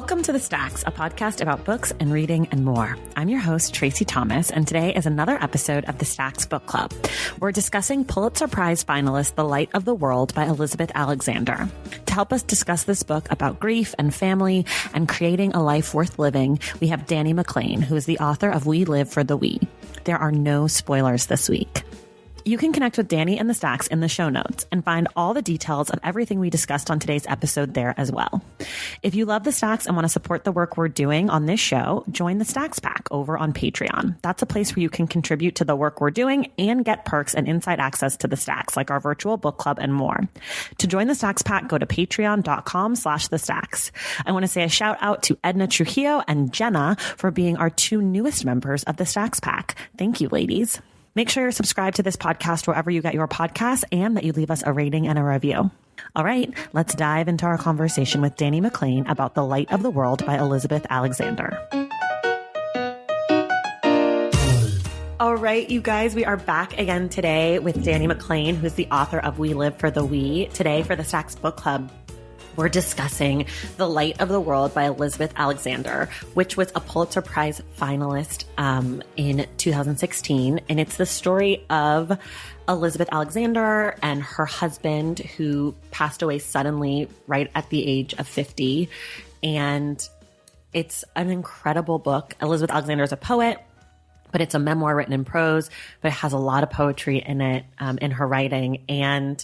Welcome to The Stacks, a podcast about books and reading and more. I'm your host, Tracy Thomas, and today is another episode of The Stacks Book Club. We're discussing Pulitzer Prize finalist The Light of the World by Elizabeth Alexander. To help us discuss this book about grief and family and creating a life worth living, we have Dani McClain, who is the author of We Live for the We. There are no spoilers this week. You can connect with Dani and The Stacks in the show notes and find all the details of everything we discussed on today's episode there as well. If you love The Stacks and want to support the work we're doing on this show, join the Stacks Pack over on Patreon. That's a place where you can contribute to the work we're doing and get perks and inside access to The Stacks, like our virtual book club and more. To join the Stacks Pack, go to patreon.com/thestacks. I want to say a shout out to Edna Trujillo and Jenna for being our two newest members of the Stacks Pack. Thank you, ladies. Make sure you're subscribed to this podcast wherever you get your podcasts and that you leave us a rating and a review. All right, let's dive into our conversation with Dani McClain about The Light of the World by Elizabeth Alexander. All right, you guys, we are back again today with Dani McClain, who's the author of We Live for the We. Today for the Stacks Book Club, we're discussing The Light of the World by Elizabeth Alexander, which was a Pulitzer Prize finalist in 2016. And it's the story of Elizabeth Alexander and her husband, who passed away suddenly right at the age of 50. And it's an incredible book. Elizabeth Alexander is a poet, but it's a memoir written in prose, but it has a lot of poetry in it, in her writing. And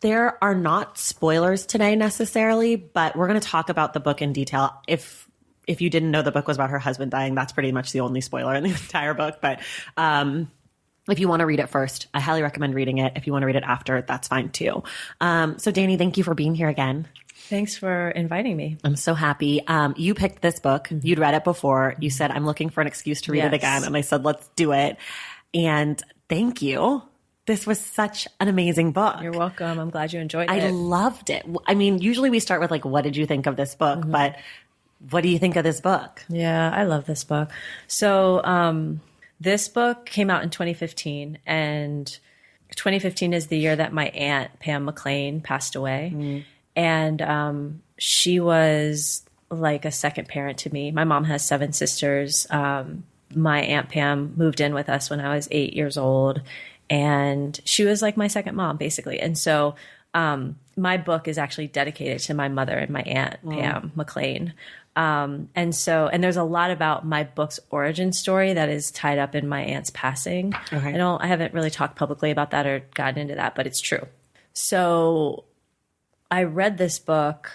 there are not spoilers today necessarily, but we're going to talk about the book in detail. If you didn't know the book was about her husband dying, that's pretty much the only spoiler in the entire book. But if you want to read it first, I highly recommend reading it. If you want to read it after, that's fine too. So Dani, thank you for being here again. Thanks for inviting me. I'm so happy. You picked this book. You'd read it before. You said, I'm looking for an excuse to read it again. And I said, let's do it. And thank you. This was such an amazing book. You're welcome. I'm glad you enjoyed it. I loved it. I mean, usually we start with like, what did you think of this book? Mm-hmm. But what do you think of this book? Yeah, I love this book. So this book came out in 2015, and 2015 is the year that my aunt, Pam McClain, passed away. Mm. And she was like a second parent to me. My mom has 7 sisters. My Aunt Pam moved in with us when I was 8 years old. And she was like my second mom, basically. And so my book is actually dedicated to my mother and my aunt, Pam McClain. And there's a lot about my book's origin story that is tied up in my aunt's passing. Okay. I haven't really talked publicly about that or gotten into that, but it's true. So I read this book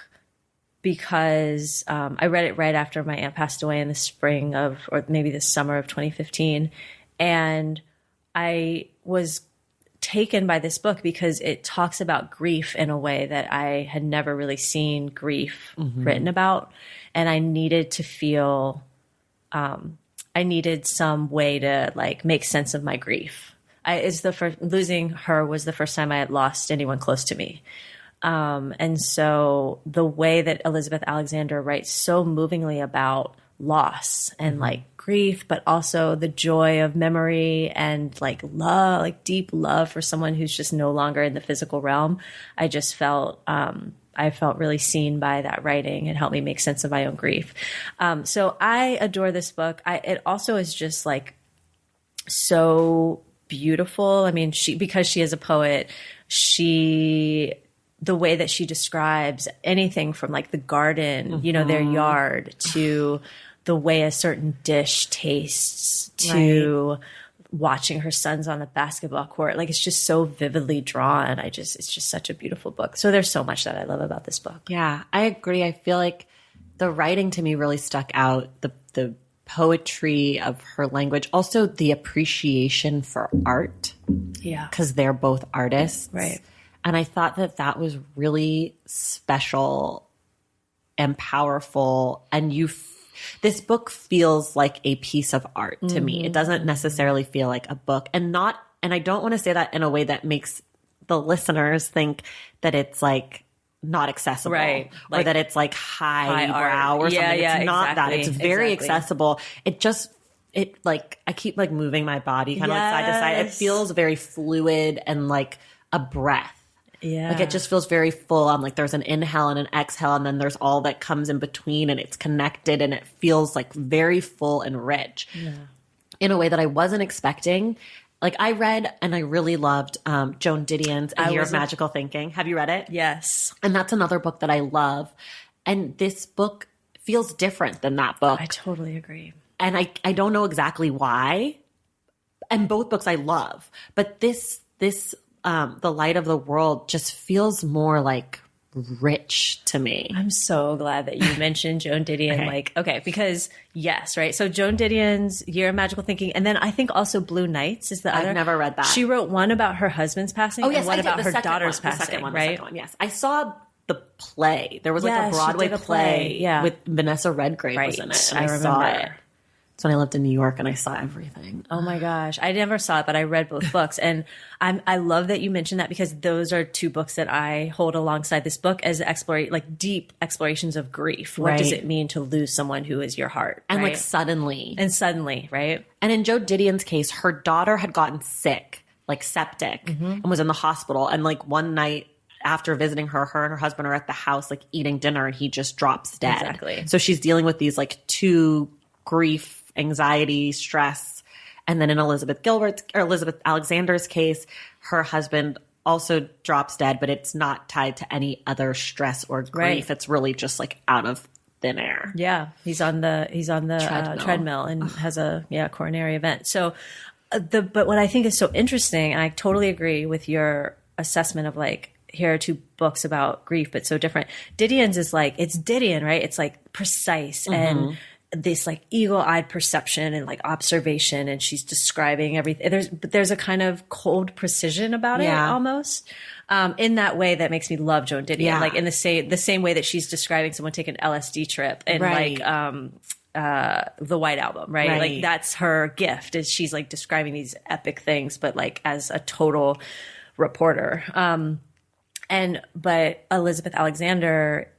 because I read it right after my aunt passed away in the spring of, or maybe the summer of 2015. And I was taken by this book because it talks about grief in a way that I had never really seen grief written about. And I needed to feel, I needed some way to like make sense of my grief. Losing her was the first time I had lost anyone close to me. And so the way that Elizabeth Alexander writes so movingly about loss and like grief, but also the joy of memory and like love, like deep love for someone who's just no longer in the physical realm. I just felt, I felt really seen by that writing and helped me make sense of my own grief. So I adore this book. It also is just like so beautiful. I mean, because she is a poet, the way that she describes anything from like the garden, their yard, to the way a certain dish tastes, to watching her sons on the basketball court. Like, it's just so vividly drawn. It's just such a beautiful book. So there's so much that I love about this book. Yeah, I agree. I feel like the writing to me really stuck out. The poetry of her language, also the appreciation for art. Yeah. Because they're both artists. Right. And I thought that was really special and powerful. And this book feels like a piece of art to me. It doesn't necessarily feel like a book, and I don't want to say that in a way that makes the listeners think that it's like not accessible, right? Or that it's like highbrow or something. It's not that. It's very accessible. It like, I keep like moving my body kind of like side to side. It feels very fluid and like a breath. Yeah. Like it just feels very full on. Like there's an inhale and an exhale, and then there's all that comes in between, and it's connected, and it feels like very full and rich in a way that I wasn't expecting. Like I read and I really loved Joan Didion's A Year of Magical Thinking. Have you read it? Yes. And that's another book that I love. And this book feels different than that book. I totally agree. And I don't know exactly why. And both books I love. But this The Light of the World just feels more like rich to me. I'm so glad that you mentioned Joan Didion. Okay, because yes, right. So Joan Didion's Year of Magical Thinking, and then I think also Blue Nights is the other. I've never read that. She wrote one about her husband's passing and one about her daughter's passing, the second right? The second one, yes. I saw the play. There was like a Broadway play with Vanessa Redgrave was in it. And I remember. Saw it. It's when I lived in New York and I saw everything. Oh my gosh. I never saw it, but I read both books. And I love that you mentioned that because those are two books that I hold alongside this book as deep explorations of grief. What does it mean to lose someone who is your heart? And like suddenly. And suddenly, right? And in Joan Didion's case, her daughter had gotten sick, like septic, and was in the hospital. And like one night after visiting her and her husband are at the house, like eating dinner, and he just drops dead. Exactly. So she's dealing with these like two grief, anxiety, stress. And then in Elizabeth Alexander's case, her husband also drops dead, but it's not tied to any other stress or grief. Right. It's really just like out of thin air. Yeah. He's on the treadmill and has a coronary event. So but what I think is so interesting, and I totally agree with your assessment of like, here are two books about grief, but so different. Didion's is like, it's Didion, right? It's like precise and this like eagle-eyed perception and like observation, and she's describing everything. There's a kind of cold precision about it almost, in that way that makes me love Joan Didion. Like in the same way that she's describing someone taking an LSD trip and like the White Album, right? Like that's her gift, is she's like describing these epic things, but like as a total reporter. But Elizabeth Alexander,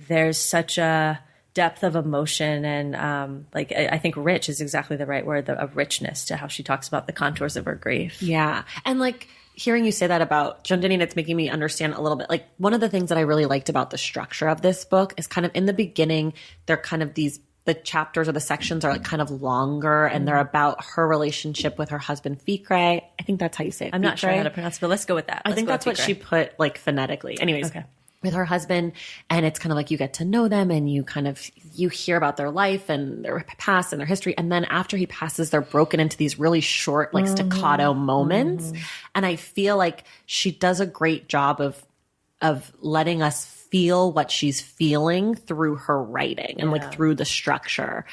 there's such a depth of emotion and I think rich is exactly the right word, of richness to how she talks about the contours of her grief. Yeah. And like hearing you say that about Joan Didion, it's making me understand a little bit. Like one of the things that I really liked about the structure of this book is kind of in the beginning, they're kind of the chapters or the sections are like kind of longer, and they're about her relationship with her husband, Ficre. I think that's how you say it. I'm not sure how to pronounce it, but let's go with that. I think that's what she put like phonetically. Anyways. Okay. With her husband, and it's kind of like you get to know them and you hear about their life and their past and their history, and then after he passes, they're broken into these really short like staccato moments, and I feel like she does a great job of letting us feel what she's feeling through her writing and like through the structure.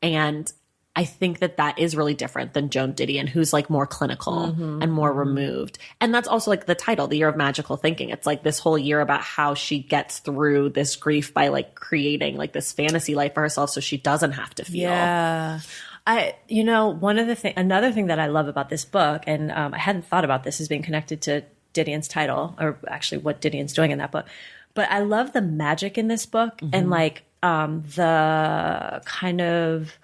And I think that is really different than Joan Didion, who's like more clinical and more removed. And that's also like the title, The Year of Magical Thinking. It's like this whole year about how she gets through this grief by like creating like this fantasy life for herself so she doesn't have to feel. Yeah. Another thing that I love about this book, and I hadn't thought about this as being connected to Didion's title, or actually what Didion's doing in that book, but I love the magic in this book and like the kind of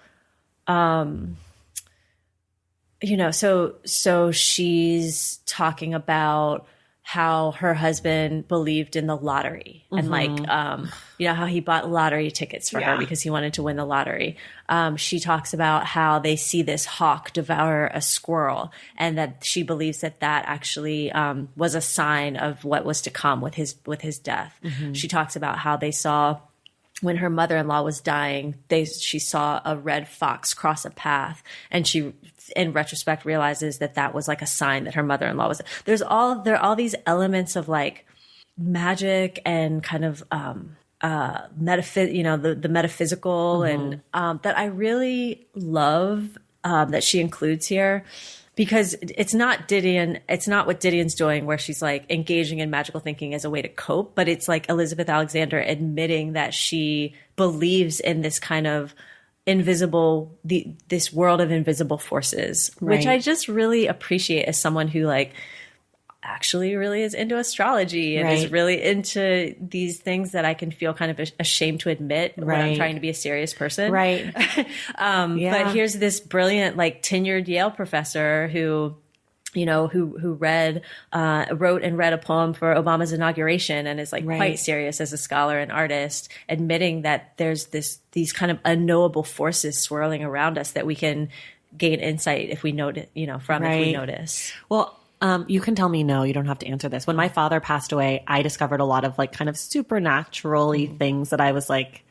so she's talking about how her husband believed in the lottery and like, how he bought lottery tickets for her because he wanted to win the lottery. She talks about how they see this hawk devour a squirrel, and that she believes that actually was a sign of what was to come with his death. She talks about how they saw, when her mother-in-law was dying, she saw a red fox cross a path, and she, in retrospect, realizes that was like a sign that her mother-in-law was. There are all these elements of like magic and kind of the metaphysical, and that I really love that she includes here. Because it's not what Didion's doing, where she's like engaging in magical thinking as a way to cope, but it's like Elizabeth Alexander admitting that she believes in this kind of this world of invisible forces, which I just really appreciate as someone who like actually really is into astrology and is really into these things that I can feel kind of ashamed to admit when I'm trying to be a serious person. But here's this brilliant, like tenured Yale professor who who wrote and read a poem for Obama's inauguration and is like quite serious as a scholar and artist, admitting that there's these kind of unknowable forces swirling around us that we can gain insight if we notice, if we notice. Well, you can tell me no, you don't have to answer this. When my father passed away, I discovered a lot of like kind of supernatural-y things that I was like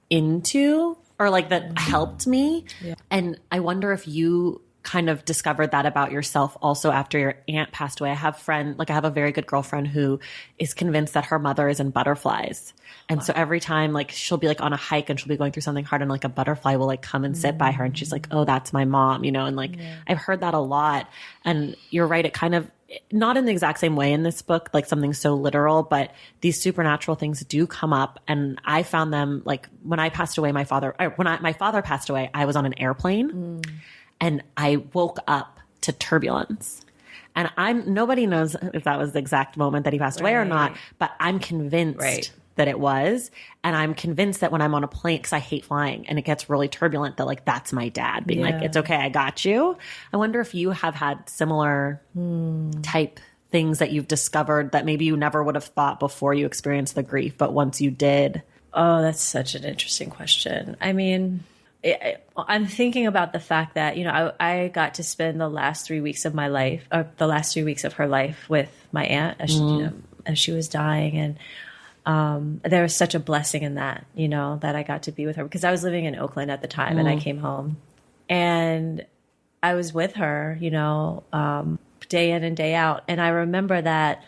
into or like that helped me. Yeah. And I wonder if you kind of discovered that about yourself also after your aunt passed away. I have a very good girlfriend who is convinced that her mother is in butterflies. And so every time like she'll be like on a hike and she'll be going through something hard and like a butterfly will like come and sit by her and she's like, oh, that's my mom, and like I've heard that a lot. And you're right. It kind of, not in the exact same way in this book, like something so literal, but these supernatural things do come up. And I found them like when my father passed away, I was on an airplane. And I woke up to turbulence. And nobody knows if that was the exact moment that he passed away or not, but I'm convinced that it was. And I'm convinced that when I'm on a plane, because I hate flying and it gets really turbulent, that like, that's my dad being like, it's okay, I got you. I wonder if you have had similar type things that you've discovered that maybe you never would have thought before you experienced the grief, but once you did. Oh, that's such an interesting question. I mean, I'm thinking about the fact that, I got to spend the last 3 weeks of my life, or the last 3 weeks of her life with my aunt as she was dying. And there was such a blessing in that, that I got to be with her because I was living in Oakland at the time and I came home and I was with her, day in and day out. And I remember that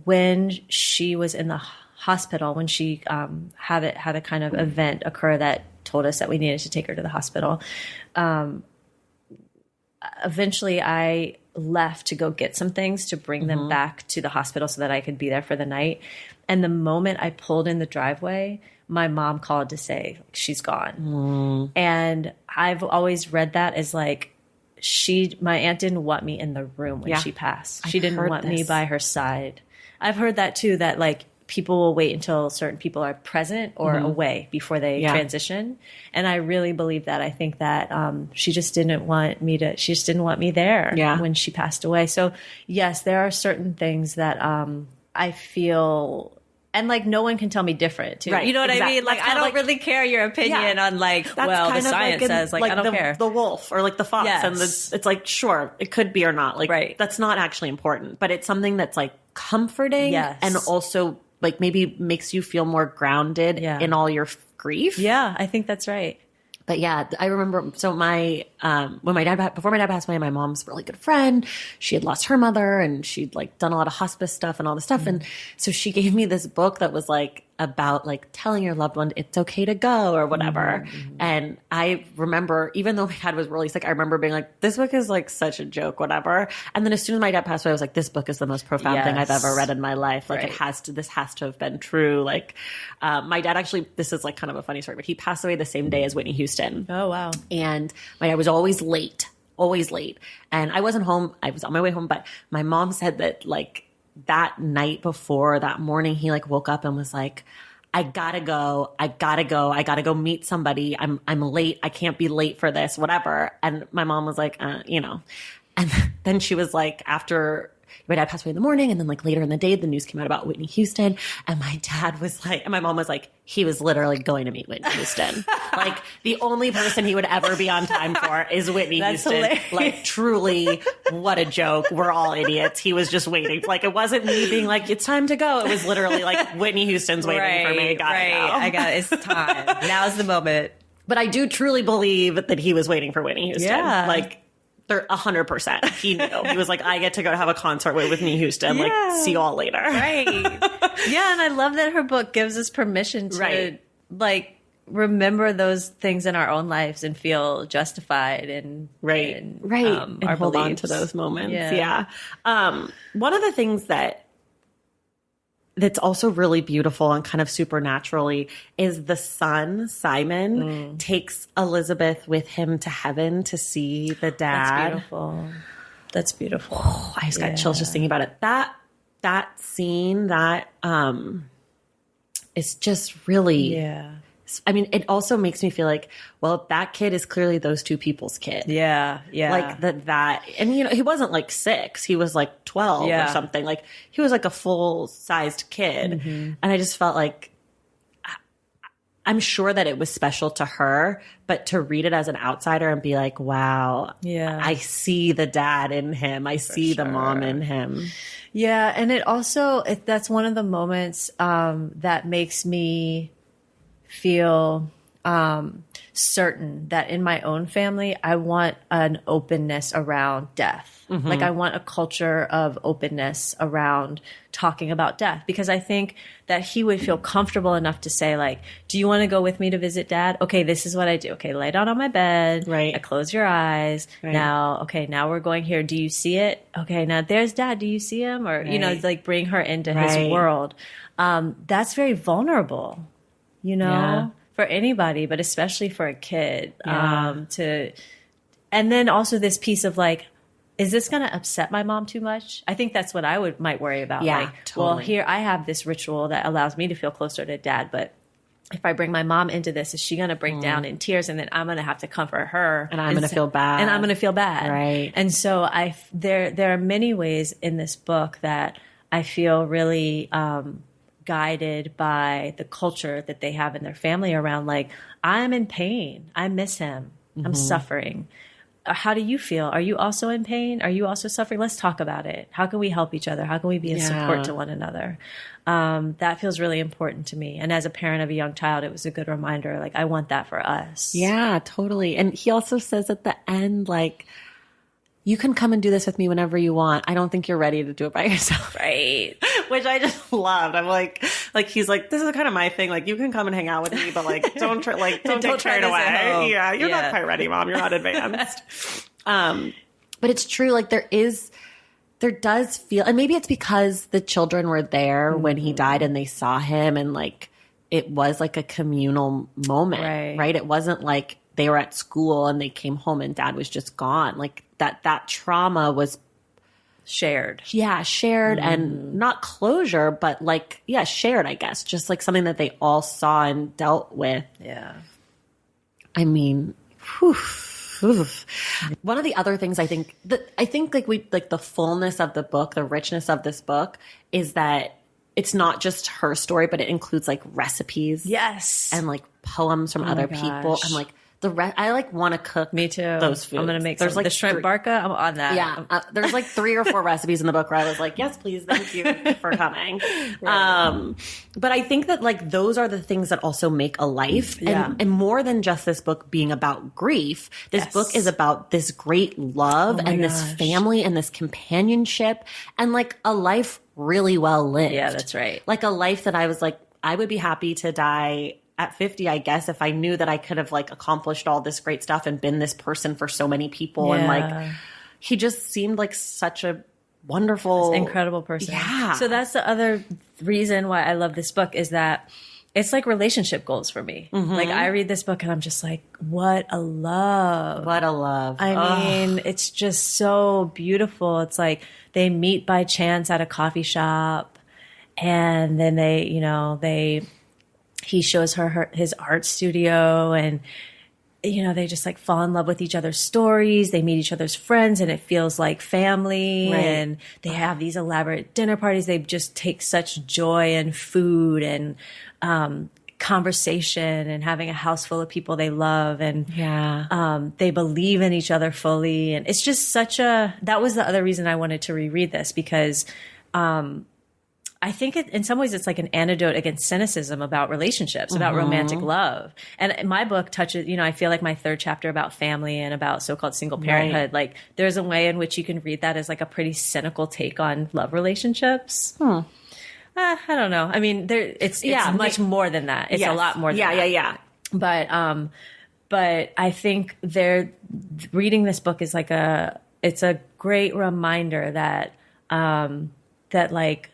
when she was in the hospital, when she had a kind of event occur that told us that we needed to take her to the hospital. Eventually I left to go get some things to bring them back to the hospital so that I could be there for the night. And the moment I pulled in the driveway, my mom called to say she's gone. And I've always read that as like, my aunt didn't want me in the room when she passed. She didn't want me by her side. I've heard that too, that like, people will wait until certain people are present or away before they transition. And I really believe that. I think that she just didn't want me there when she passed away. So yes, there are certain things that I feel, and like no one can tell me different too. Right. You know what I mean? Like I don't really care your opinion on like, well, the science says like I don't care. The wolf or like the fox and it's like, sure, it could be or not. Like that's not actually important, but it's something that's like comforting and also like maybe makes you feel more grounded in all your grief. Yeah, I think that's right. But yeah, I remember, so before my dad passed away, my mom's really good friend, she had lost her mother and she'd like done a lot of hospice stuff and all this stuff. And so she gave me this book that was like about like telling your loved one it's okay to go or whatever. And I remember, even though my dad was really sick, I remember being like, this book is like such a joke, whatever. And then as soon as my dad passed away, I was like, this book is the most profound thing I've ever read in my life. Like this has to have been true. Like my dad actually, this is like kind of a funny story, but he passed away the same day as Whitney Houston. Oh, wow. And my dad was always late. And I wasn't home. I was on my way home, but my mom said that like that night before, that morning, he like woke up and was like, I gotta go meet somebody. I'm late. I can't be late for this, whatever. And my mom was like, and then she was like, after my dad passed away in the morning, and then like later in the day, the news came out about Whitney Houston, and my dad was like, and my mom was like, he was literally going to meet Whitney Houston. Like the only person he would ever be on time for is Whitney Houston. Hilarious. Like truly, what a joke. We're all idiots. He was just waiting. Like it wasn't me being like, it's time to go. It was literally like Whitney Houston's waiting for me. I got it. It's time. Now's the moment. But I do truly believe that he was waiting for Whitney Houston. Yeah. Like 100%. He knew. He was like, I get to go have a concert with Whitney Houston. Yeah. Like, see you all later. Right. Yeah, and I love that her book gives us permission to like remember those things in our own lives and feel justified and and hold on to those moments. Yeah. One of the things that's also really beautiful and kind of supernaturally is the son, Simon, takes Elizabeth with him to heaven to see the dad. That's beautiful. Oh, I just got chills just thinking about it. That scene, that is just really I mean, it also makes me feel like, well, that kid is clearly those two people's kid. Yeah. Yeah. Like that. And, you know, he wasn't like 6. He was like 12 or something. Like he was like a full-sized kid. And I just felt like, I'm sure that it was special to her, but to read it as an outsider and be like, wow, I see the dad in him. I see the mom in him. Yeah. And it also, that's one of the moments that makes me feel certain that in my own family, I want an openness around death. Like I want a culture of openness around talking about death, because I think that he would feel comfortable enough to say, like, do you want to go with me to visit dad? Okay, this is what I do. Okay, lay down on my bed. Right. I close your eyes. Right. Now we're going here. Do you see it? Okay, now there's dad. Do you see him? Or, you know, like bring her into his world. That's very vulnerable, you know, for anybody, but especially for a kid. And then also this piece of like, is this going to upset my mom too much? I think that's what I might worry about. Yeah, like, totally. Well, here I have this ritual that allows me to feel closer to dad, but if I bring my mom into this, is she going to break down in tears, and then I'm going to have to comfort her, and I'm going to feel bad, and I'm going to feel bad, right? And so there are many ways in this book that I feel really guided by the culture that they have in their family around, like, I'm in pain, I miss him, I'm suffering. How do you feel? Are you also in pain? Are you also suffering? Let's talk about it. How can we help each other? How can we be a support to one another? That feels really important to me. And as a parent of a young child, it was a good reminder. Like, I want that for us. Yeah, totally. And he also says at the end, like, you can come and do this with me whenever you want. I don't think you're ready to do it by yourself. Right. Which I just loved. I'm like, he's like, this is kind of my thing. Like, you can come and hang out with me, but like, don't try it away. Yeah. You're not quite ready, mom. You're not advanced. But it's true. Like there does feel, and maybe it's because the children were there when he died and they saw him, and like, it was like a communal moment, right? It wasn't like they were at school and they came home and dad was just gone. Like that trauma was shared. Yeah, shared and not closure, but like, shared, I guess. Just like something that they all saw and dealt with. Yeah. I mean, one of the other things I think like the fullness of the book, the richness of this book is that it's not just her story, but it includes like recipes. Yes. And like poems from other people. And like I like want to cook. Me too. Those foods. I'm going to make like the shrimp barca. I'm on that. Yeah. There's like 3 or 4 recipes in the book where I was like, yes, please. Thank you for coming. Right. But I think that like those are the things that also make a life. And more than just this book being about grief, this book is about this great love and this family and this companionship and like a life really well lived. Yeah, that's right. Like a life that I was like, I would be happy to die at 50, I guess, if I knew that I could have like accomplished all this great stuff and been this person for so many people. And like, he just seemed like such a wonderful, incredible person. Yeah. So that's the other reason why I love this book, is that it's like relationship goals for me. Like I read this book and I'm just like, what a love. What a love. I mean, it's just so beautiful. It's like they meet by chance at a coffee shop, and then he shows her his art studio, and they just like fall in love with each other's stories. They meet each other's friends, and it feels like family. Right. And they have these elaborate dinner parties. They just take such joy in food and conversation and having a house full of people they love. And they believe in each other fully. And it's just that was the other reason I wanted to reread this, because I think in some ways it's like an antidote against cynicism about relationships, about romantic love. And my book touches, I feel like my 3rd chapter about family and about so-called single parenthood, like there's a way in which you can read that as like a pretty cynical take on love relationships. I don't know. I mean, it's much more than that. It's a lot more than that. Yeah. But I think reading this book is like it's a great reminder that, that like,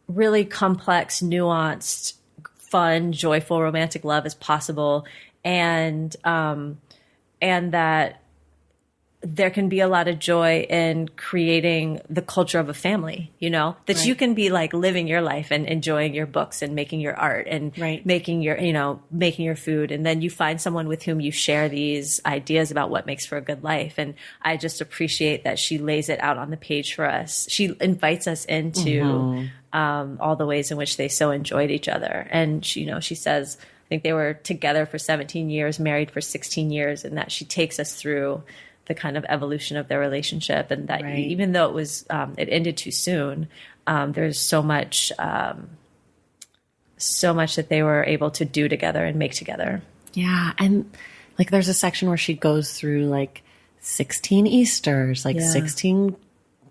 really complex, nuanced, fun, joyful, romantic love is possible. And that there can be a lot of joy in creating the culture of a family, that you can be like living your life and enjoying your books and making your art and making your food. And then you find someone with whom you share these ideas about what makes for a good life. And I just appreciate that she lays it out on the page for us. She invites us into all the ways in which they so enjoyed each other. And she says, I think they were together for 17 years, married for 16 years, and that she takes us through the kind of evolution of their relationship, and that even though it ended too soon, there's so much that they were able to do together and make together. Yeah, and like there's a section where she goes through like 16 Easters, 16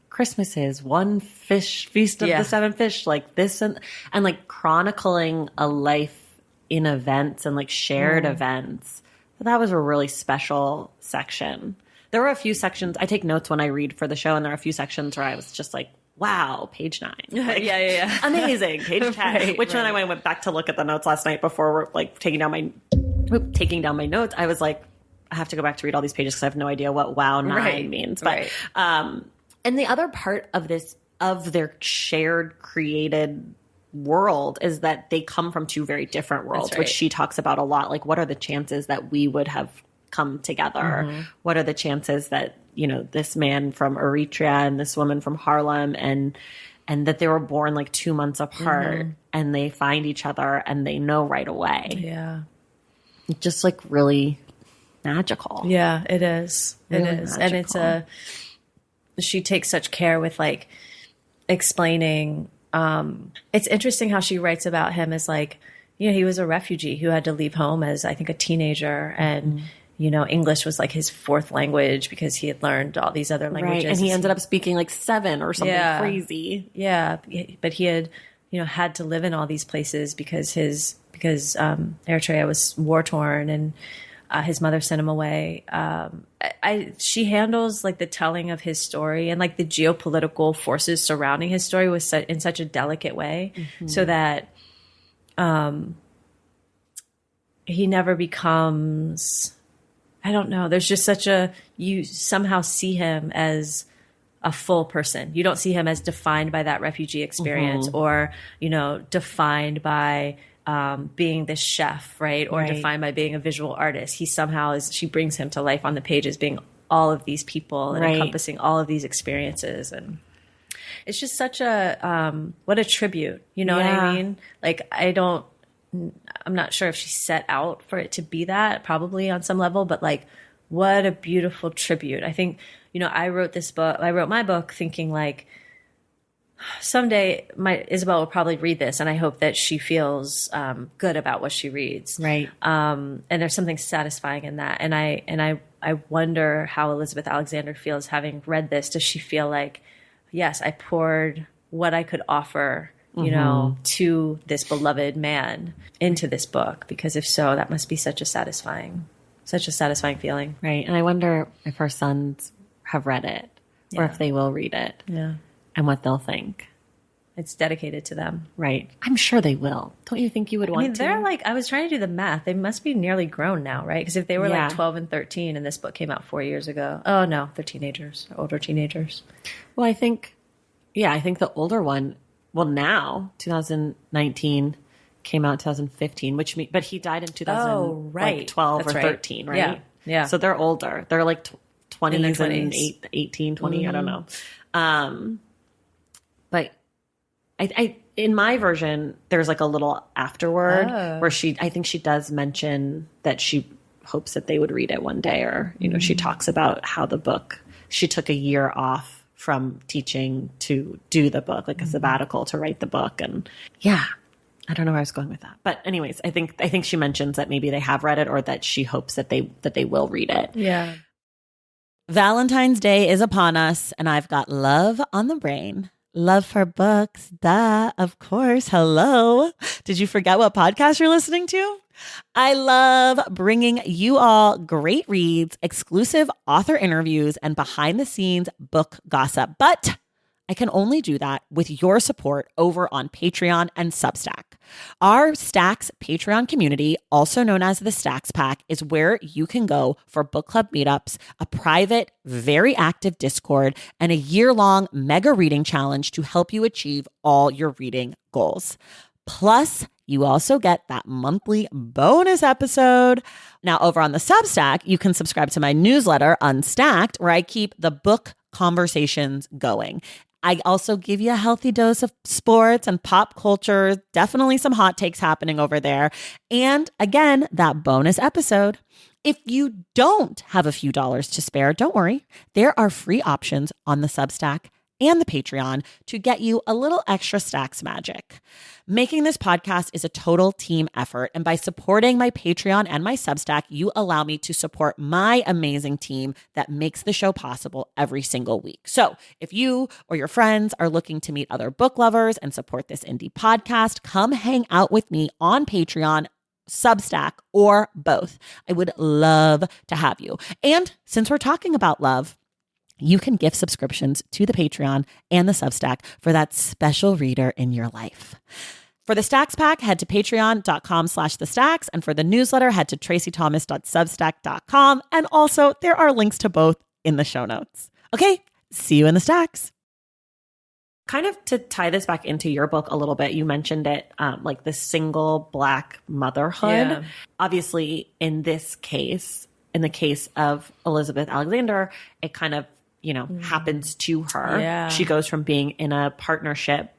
Christmases, one feast of the seven fish, like this and like chronicling a life in events and like shared events. But that was a really special section. There were a few sections. I take notes when I read for the show, and there are a few sections where I was just like, wow, page 9. Like, yeah. Amazing. Page 10. Then I went back to look at the notes last night before like taking down my notes. I was like, I have to go back to read all these pages because I have no idea what wow 9 means. But and the other part of this, of their shared created world, is that they come from two very different worlds, which she talks about a lot. Like, what are the chances that we would have come together? What are the chances that, this man from Eritrea and this woman from Harlem, and that they were born like 2 months apart, and they find each other and they know right away. Yeah. Just like really magical. Yeah, it is. Really it is. magical. And she takes such care with like explaining. It's interesting how she writes about him as like, he was a refugee who had to leave home as I think a teenager, and English was like his fourth language because he had learned all these other languages. Right. And he ended up speaking like 7 or something crazy. Yeah. But he had, had to live in all these places because Eritrea was war torn, and his mother sent him away. She handles like the telling of his story and like the geopolitical forces surrounding his story was in such a delicate way, so that he never becomes, I don't know, there's just you somehow see him as a full person. You don't see him as defined by that refugee experience or, defined by being this chef, right? Or defined by being a visual artist. He somehow she brings him to life on the pages, being all of these people and encompassing all of these experiences. And it's just such what a tribute, what I mean? Like, I'm not sure if she set out for it to be that, probably on some level, but like, what a beautiful tribute. I think, I wrote my book thinking like, someday Isabel will probably read this, and I hope that she feels good about what she reads. Right. And there's something satisfying in that. And I wonder how Elizabeth Alexander feels having read this. Does she feel like, yes, I poured what I could offer, to this beloved man into this book? Because if so, that must be such a satisfying feeling. Right. And I wonder if her sons have read it or if they will read it. Yeah. And what they'll think. It's dedicated to them. Right. I'm sure they will. Don't you think you would want to? They're like, I was trying to do the math. They must be nearly grown now, right? Because if they were like 12 and 13 and this book came out 4 years ago. Oh, no, they're teenagers, older teenagers. Well, I think the older one, now, 2019, came out in 2015, but he died in 2012 or 13, right? Yeah. So they're older. They're like 20s and 18, 20, I don't know. But I in my version, there's like a little afterword where I think she does mention that she hopes that they would read it one day, or, she talks about how she took a year off from teaching to do the book, like a sabbatical to write the book. And I don't know where I was going with that. But anyways, I think she mentions that maybe they have read it, or that she hopes that they will read it. Yeah. Valentine's Day is upon us, and I've got love on the brain. Love for books. Duh, of course. Hello. Did you forget what podcast you're listening to? I love bringing you all great reads, exclusive author interviews, and behind the scenes book gossip. But I can only do that with your support over on Patreon and Substack. Our Stacks Patreon community, also known as the Stacks Pack, is where you can go for book club meetups, a private, very active Discord, and a year-long mega reading challenge to help you achieve all your reading goals. Plus, you also get that monthly bonus episode. Now, over on the Substack, you can subscribe to my newsletter, Unstacked, where I keep the book conversations going. I also give you a healthy dose of sports and pop culture, definitely some hot takes happening over there. And again, that bonus episode. If you don't have a few dollars to spare, don't worry. There are free options on the Substack and the Patreon to get you a little extra Stacks magic. Making this podcast is a total team effort, and by supporting my Patreon and my Substack, you allow me to support my amazing team that makes the show possible every single week. So if you or your friends are looking to meet other book lovers and support this indie podcast, come hang out with me on Patreon, Substack, or both. I would love to have you. And since we're talking about love, you can gift subscriptions to the Patreon and the Substack for that special reader in your life. For the Stacks Pack, head to patreon.com/thestacks. And for the newsletter, head to tracythomas.substack.com. And also, there are links to both in the show notes. Okay, see you in the Stacks. Kind of to tie this back into your book a little bit, you mentioned it, like the single Black motherhood. Yeah. Obviously, in this case, in the case of Elizabeth Alexander, it kind of happens to her. Yeah. She goes from being in a partnership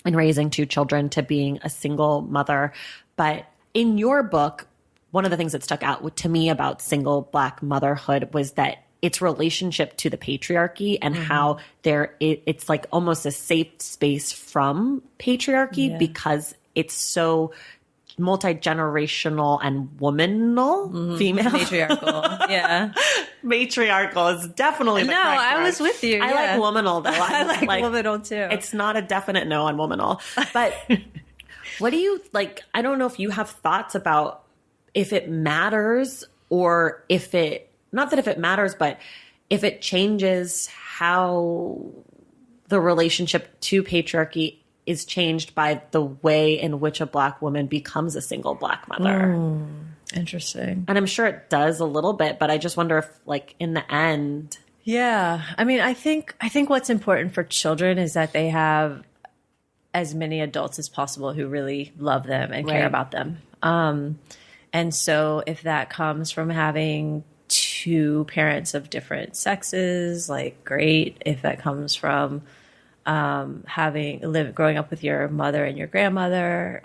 and raising two children to being a single mother. But in your book, one of the things that stuck out to me about single Black motherhood was that its relationship to the patriarchy and how it's like almost a safe space from patriarchy because it's so multi-generational and womanal, female. Matriarchal. Yeah. Matriarchal is definitely the correct word. I was with you. I like womanal though. I like womanal too. It's not a definite no on womanal. But what do you like? I don't know if you have thoughts about if it matters or if it, not that if it matters, but if it changes how the relationship to patriarchy is changed by the way in which a Black woman becomes a single Black mother. Interesting. And I'm sure it does a little bit, but I just wonder if like in the end. Yeah. I mean, I think what's important for children is that they have as many adults as possible who really love them and care about them. And so if that comes from having two parents of different sexes, like great. If that comes from growing up with your mother and your grandmother,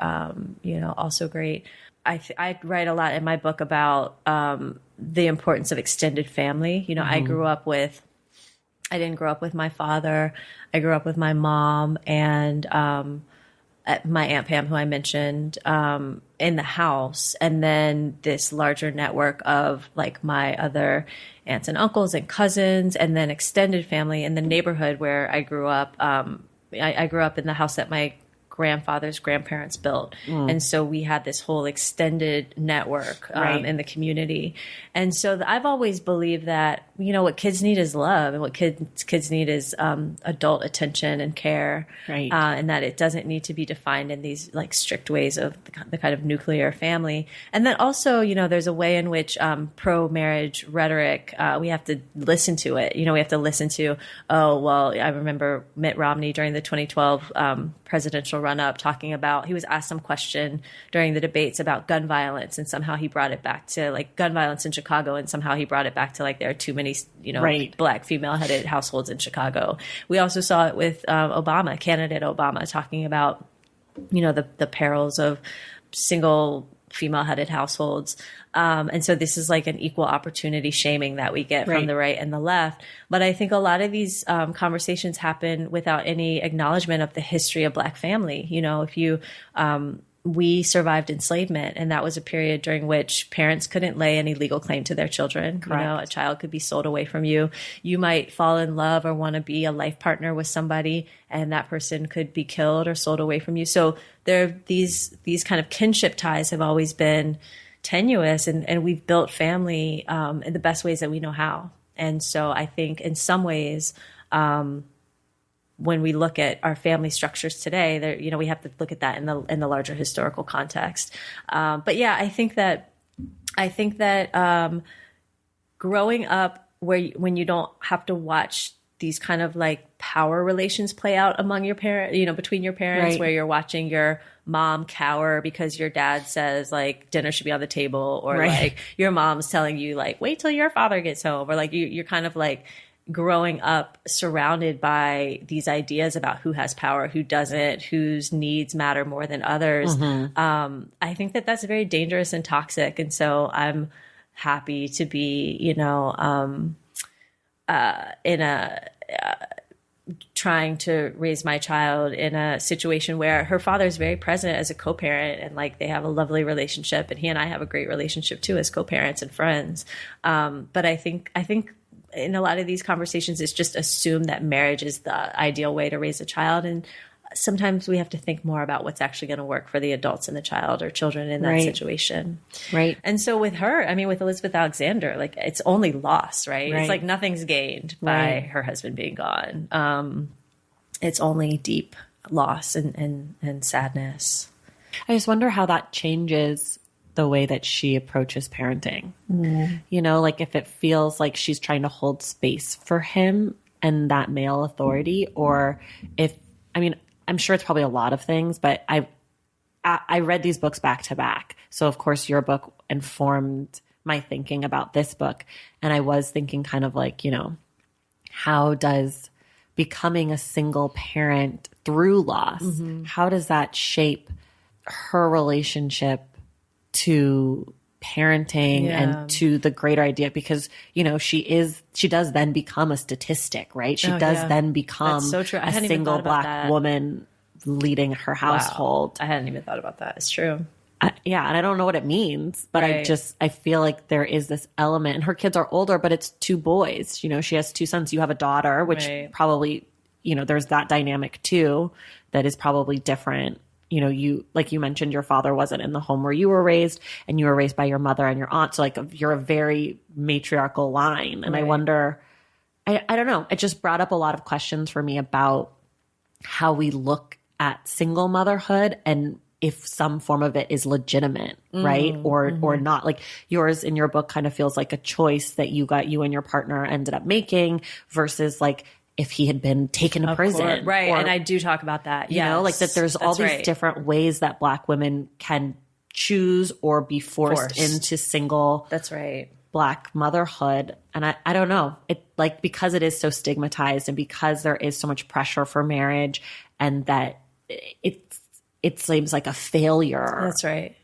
also great. I write a lot in my book about the importance of extended family. I didn't grow up with my father. I grew up with my mom and my Aunt Pam, who I mentioned, in the house, and then this larger network of like my other aunts and uncles and cousins, and then extended family in the neighborhood where I grew up. I grew up in the house that my grandfather's grandparents built. And so we had this whole extended network in the community. And so I've always believed that, what kids need is love, and what kids need is adult attention and care. Right. And that it doesn't need to be defined in these like strict ways of the kind of nuclear family. And then also, there's a way in which pro-marriage rhetoric, we have to listen to it. We have to listen to, I remember Mitt Romney during the 2012 presidential run-up talking about, he was asked some question during the debates about gun violence, and somehow he brought it back to like gun violence in Chicago, and somehow he brought it back to like there are too many Black female-headed households in Chicago. We also saw it with candidate Obama, talking about the perils of single female-headed households. And so this is like an equal opportunity shaming that we get from the right and the left. But I think a lot of these conversations happen without any acknowledgement of the history of Black family. We survived enslavement, and that was a period during which parents couldn't lay any legal claim to their children. A child could be sold away from you. You might fall in love or want to be a life partner with somebody, and that person could be killed or sold away from you. So these kind of kinship ties have always been tenuous, and we've built family in the best ways that we know how. And so I think in some ways, when we look at our family structures today, there, you know, we have to look at that in the larger historical context. But yeah, I think that growing up when you don't have to watch these kind of like power relations play out among your parents, you know, between your parents, where you're watching your mom cower because your dad says like dinner should be on the table, or like your mom's telling you like, wait till your father gets home, or like you're kind of like growing up surrounded by these ideas about who has power, who doesn't, whose needs matter more than others. I think that that's very dangerous and toxic. And so I'm happy to be, you know, in a trying to raise my child in a situation where her father is very present as a co-parent, and like they have a lovely relationship, and he and I have a great relationship too as co-parents and friends. But I think in a lot of these conversations, it's just assumed that marriage is the ideal way to raise a child, and sometimes we have to think more about what's actually going to work for the adults and the child or children in that situation. Right. And so with her, I mean, with Elizabeth Alexander, like it's only loss, right? It's like nothing's gained by her husband being gone. It's only deep loss and sadness. I just wonder how that changes the way that she approaches parenting. You know, like if it feels like she's trying to hold space for him and that male authority, or if, I mean, I'm sure it's probably a lot of things, but I read these books back to back. So of course your book informed my thinking about this book. And I was thinking kind of like, you know, how does becoming a single parent through loss, how does that shape her relationship to parenting and to the greater idea? Because, you know, she does then become a statistic, right? She does then become so true. a single Black woman leading her household. Wow. I hadn't even thought about that. It's true. And I don't know what it means, but I feel like there is this element, and her kids are older, but it's two boys. You know, she has two sons. You have a daughter, which probably, you know, there's that dynamic too, that is probably different. You know, you, like you mentioned, your father wasn't in the home where you were raised, and you were raised by your mother and your aunt. So like you're a very matriarchal line. And I wonder, I don't know, it just brought up a lot of questions for me about how we look at single motherhood and if some form of it is legitimate, right? Or not. Like yours in your book kind of feels like a choice that you and your partner ended up making versus like if he had been taken to prison. Right. Or, and I do talk about that. You know, like that there's all these different ways that Black women can choose or be forced into single Black motherhood. And I don't know. It like, because it is so stigmatized and because there is so much pressure for marriage and that it seems like a failure. That's right.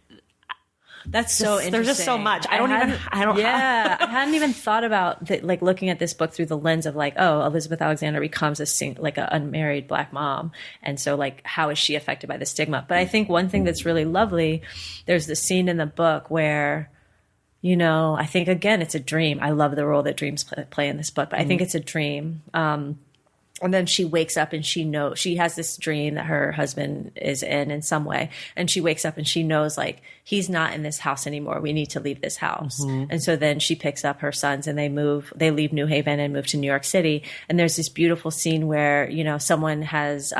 That's so interesting. There's just so much. I hadn't even thought about that, like looking at this book through the lens of like, oh, Elizabeth Alexander becomes an unmarried Black mom. And so like, how is she affected by the stigma? But I think one thing that's really lovely, there's this scene in the book where, you know, I think again, it's a dream. I love the role that dreams play in this book, but I think it's a dream. And then she wakes up and she has this dream that her husband is in some way. And she wakes up and she knows like, he's not in this house anymore. We need to leave this house. And so then she picks up her sons and they leave New Haven and move to New York City. And there's this beautiful scene where, you know, someone has,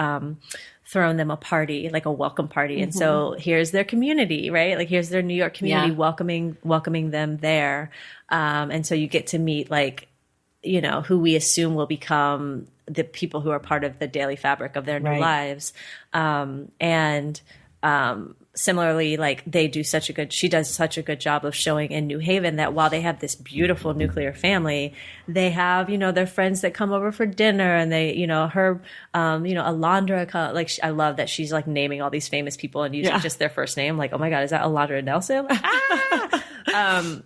thrown them a party, like a welcome party. And so here's their community, right? Like here's their New York community welcoming them there. And so you get to meet like, you know, who we assume will become the people who are part of the daily fabric of their new lives. Similarly, like she does such a good job of showing in New Haven that while they have this beautiful nuclear family, they have, you know, their friends that come over for dinner, and they, you know, her, you know, Alondra, like, I love that she's like naming all these famous people and using just their first name. Like, oh my God, is that Alondra Nelson?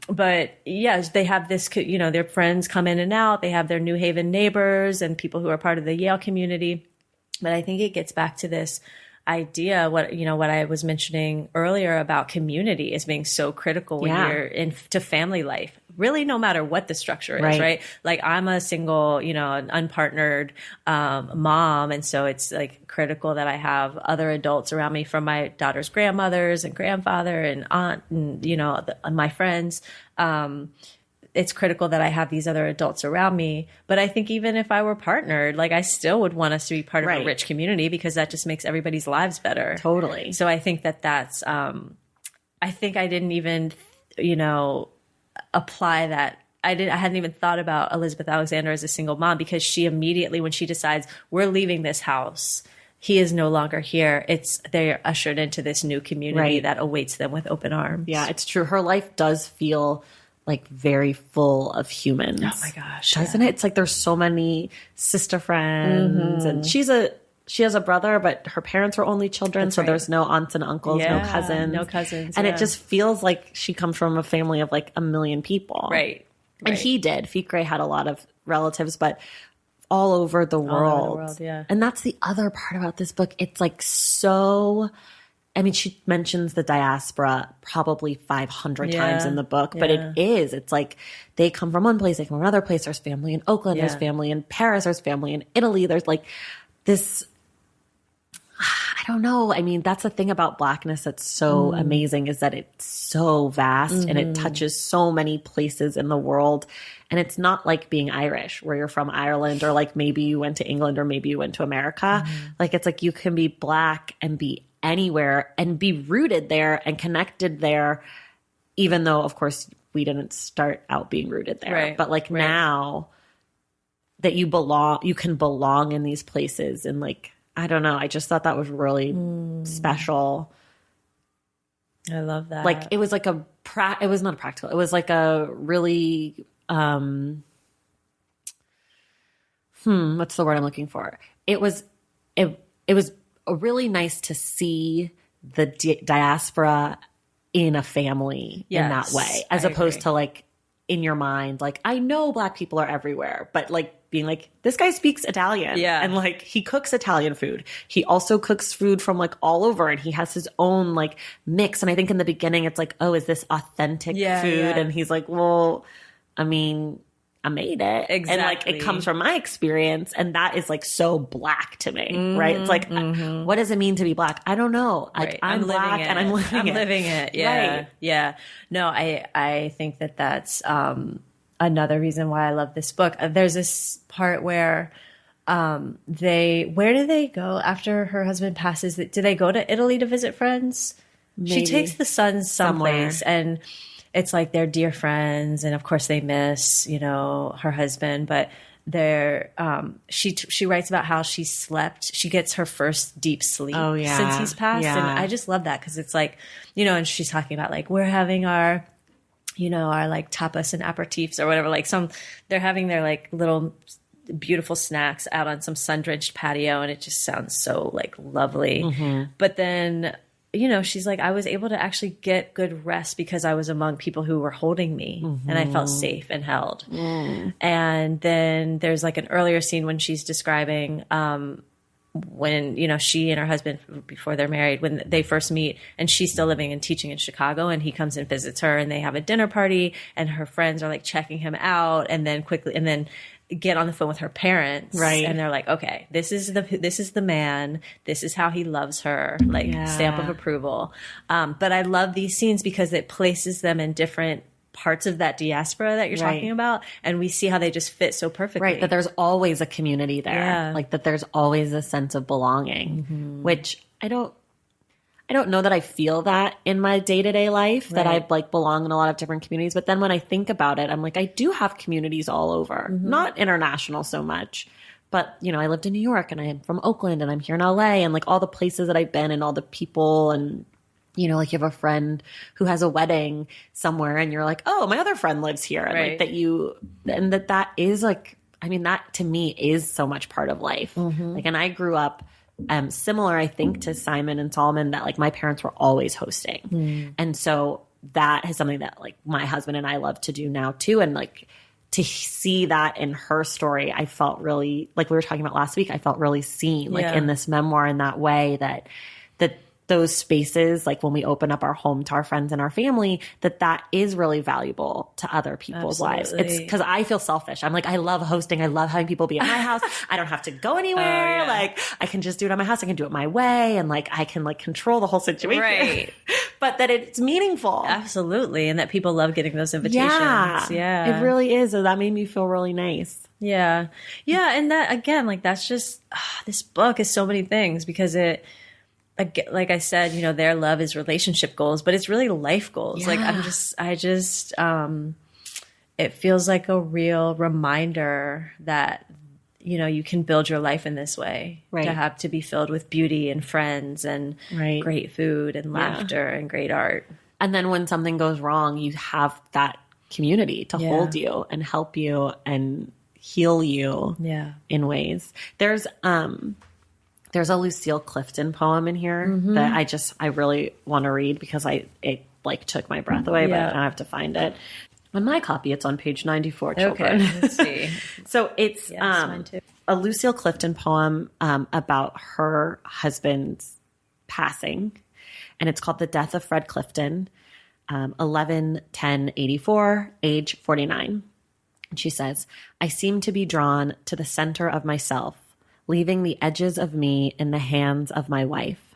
But yes, they have this, you know, their friends come in and out. They have their New Haven neighbors and people who are part of the Yale community. But I think it gets back to this idea, what I was mentioning earlier about community as being so critical when you're into family life, really, no matter what the structure is, right? Like I'm a single, you know, an unpartnered mom. And so it's like critical that I have other adults around me, from my daughter's grandmothers and grandfather and aunt and, you know, my friends, it's critical that I have these other adults around me. But I think even if I were partnered, like I still would want us to be part of a rich community because that just makes everybody's lives better. Totally. So I think that's, I think I didn't even, apply that. I hadn't even thought about Elizabeth Alexander as a single mom because she immediately, when she decides we're leaving this house, he is no longer here. They're ushered into this new community that awaits them with open arms. Yeah, it's true. Her life does feel like very full of humans. Oh my gosh. Doesn't it? It's like there's so many sister friends and she has a brother, but her parents were only children. So there's no aunts and uncles, no cousins. And it just feels like she comes from a family of like a million people. Right. And he did. Fikre had a lot of relatives, but all over the world. Yeah. And that's the other part about this book. It's like so, I mean, she mentions the diaspora probably 500 times in the book, but it's like they come from one place, they come from another place. There's family in Oakland, there's family in Paris, there's family in Italy. There's like this, I don't know. I mean, that's the thing about Blackness that's so amazing is that it's so vast and it touches so many places in the world. And it's not like being Irish where you're from Ireland or like maybe you went to England or maybe you went to America. Like it's like you can be Black and be anywhere and be rooted there and connected there, even though, of course, we didn't start out being rooted there. Right. But like now that you can belong in these places and like, I don't know. I just thought that was really special. I love that. Like it was like it was not practical. It was like a really, what's the word I'm looking for? It was really nice to see the diaspora in a family in that way, as opposed to like in your mind, like I know Black people are everywhere, but like being like, this guy speaks Italian. Yeah. And like he cooks Italian food. He also cooks food from like all over and he has his own like mix. And I think in the beginning it's like, oh, is this authentic food? Yeah. And he's like, well, I mean, I made it. Exactly. And like it comes from my experience. And that is like so Black to me, right? It's like, what does it mean to be Black? I don't know. Like I'm Black and I'm living it. Yeah. Right. Yeah. No, I think that's, another reason why I love this book. There's this part where where do they go after her husband passes? Do they go to Italy to visit friends? Maybe. She takes the sons someplace and it's like they're dear friends. And of course they miss, her husband, but she writes about how she gets her first deep sleep since he's passed. Yeah. And I just love that. Cause it's like, and she's talking about like, we're having our like tapas and aperitifs or whatever, like they're having their like little beautiful snacks out on some sun-drenched patio. And it just sounds so like lovely. But then, she's like, I was able to actually get good rest because I was among people who were holding me and I felt safe and held. And then there's like an earlier scene when she's describing, when, she and her husband, before they're married, when they first meet and she's still living and teaching in Chicago and he comes and visits her and they have a dinner party and her friends are like checking him out and then get on the phone with her parents. Right. And they're like, okay, this is the man. This is how he loves her. Like stamp of approval. But I love these scenes because it places them in different parts of that diaspora that you're talking about. And we see how they just fit so perfectly. Right. That there's always a community there. Yeah. Like that there's always a sense of belonging, which I don't know that I feel that in my day-to-day life, that I like belong in a lot of different communities. But then when I think about it, I'm like, I do have communities all over, not international so much. But, I lived in New York and I'm from Oakland and I'm here in LA and like all the places that I've been and all the people and, like you have a friend who has a wedding somewhere and you're like, oh, my other friend lives here. And like that is like, I mean, that to me is so much part of life. Like, and I grew up similar, I think, to Simon and Solomon, that like my parents were always hosting. And so that is something that like my husband and I love to do now too. And like to see that in her story, I felt really, like we were talking about last week, I felt really seen like in this memoir in that way that those spaces, like when we open up our home to our friends and our family, that is really valuable to other people's lives. It's because I feel selfish. I'm like, I love hosting. I love having people be at my house. I don't have to go anywhere. Yeah. Like I can just do it at my house. I can do it my way. And like, I can like control the whole situation. Right. But that it's meaningful. Absolutely. And that people love getting those invitations. Yeah. It really is. So that made me feel really nice. Yeah. Yeah. And that, again, like that's just, this book is so many things because it, like I said, you know, their love is relationship goals, but it's really life goals. Yeah. Like I just, it feels like a real reminder that, you know, you can build your life in this way, to be filled with beauty and friends and great food and laughter and great art. And then when something goes wrong, you have that community to hold you and help you and heal you in ways. There's a Lucille Clifton poem in here that I really want to read because it like took my breath away, but I have to find it. On my copy, it's on page 94, children. Okay, let's see. So it's mine too. A Lucille Clifton poem about her husband's passing, and it's called The Death of Fred Clifton, 11/10/84, age 49. And she says, I seem to be drawn to the center of myself, leaving the edges of me in the hands of my wife.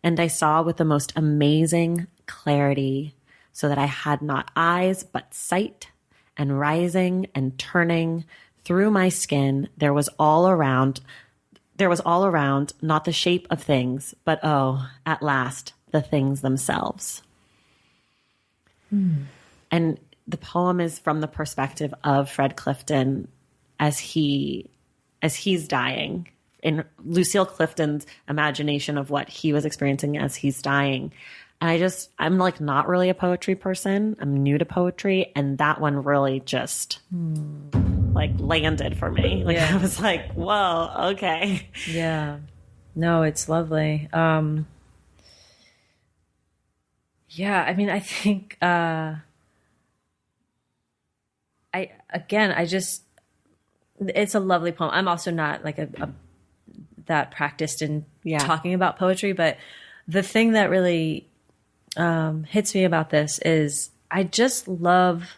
And I saw with the most amazing clarity, so that I had not eyes but sight, and rising and turning through my skin, there was all around, not the shape of things, but oh, at last, the things themselves. And the poem is from the perspective of Fred Clifton as he's dying, in Lucille Clifton's imagination of what he was experiencing as he's dying. And I'm like not really a poetry person. I'm new to poetry. And that one really just like landed for me. Like I was like, whoa, okay. Yeah. No, it's lovely. Yeah. I mean, I think, it's a lovely poem. I'm also not like that practiced in talking about poetry, but the thing that really hits me about this is I just love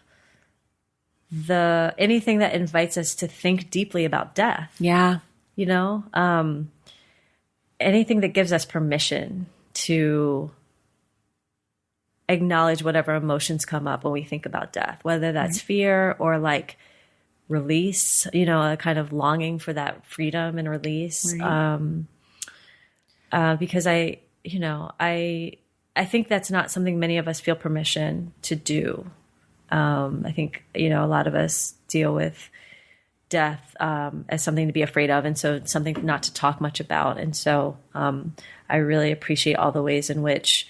anything that invites us to think deeply about death. Yeah. You know, anything that gives us permission to acknowledge whatever emotions come up when we think about death, whether that's fear or like release, you know, a kind of longing for that freedom and release. Because I think that's not something many of us feel permission to do. I think, you know, a lot of us deal with death as something to be afraid of. And so it's something not to talk much about. And so I really appreciate all the ways in which